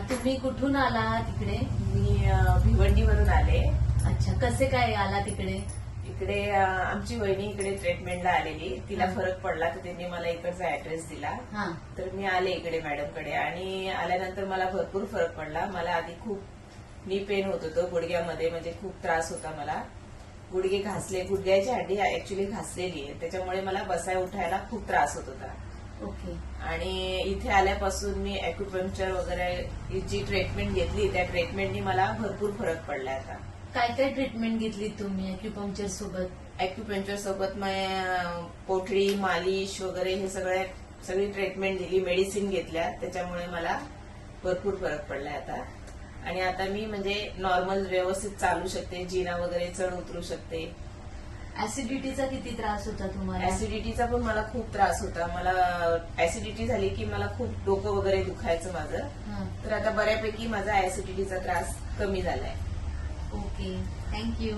तुम्ही कुठून आला तिकडे? मी भिवंडीवरून आले. अच्छा, कसे काय आला तिकडे? इकडे आमची वहिनी इकडे ट्रीटमेंटला आलेली, तिला हा. फरक पडला तर त्यांनी मला इकडचा ऍड्रेस दिला. हा. तर मी आले इकडे मॅडमकडे आणि आल्यानंतर मला भरपूर फरक पडला. मला आधी खूप नी पेन होत होतं गुडघ्यामध्ये, म्हणजे खूप त्रास होता मला. गुडघे घासले, गुडघ्याची हड्डी ऍक्च्युली घासलेली आहे, त्याच्यामुळे मला बसाय उठायला खूप त्रास होत होता. ओके. आणि इथे आल्यापासून मी ॲक्युपंक्चर वगैरे जी ट्रीटमेंट घेतली, त्या ट्रीटमेंटनी मला भरपूर फरक पडलाय आता. काय काय ट्रीटमेंट घेतली तुम्ही ॲक्युपंक्चर सोबत? ॲक्युपंक्चर सोबत पोटरी, मालिश वगैरे हे सगळी ट्रीटमेंट दिली, मेडिसिन घेतल्या, त्याच्यामुळे मला भरपूर फरक पडलाय आता. आणि आता मी म्हणजे नॉर्मल व्यवस्थित चालू शकते, जिना वगैरे चढ उतरू शकते. ऍसिडिटीचा किती त्रास होता तुम्हाला? ऍसिडिटीचा पण मला खूप त्रास होता. मला ऍसिडिटी झाली की मला खूप डोकं वगैरे दुखायचं माझं. हा. तर आता बऱ्यापैकी माझा ऍसिडिटीचा त्रास कमी झालाय. Okay, thank you.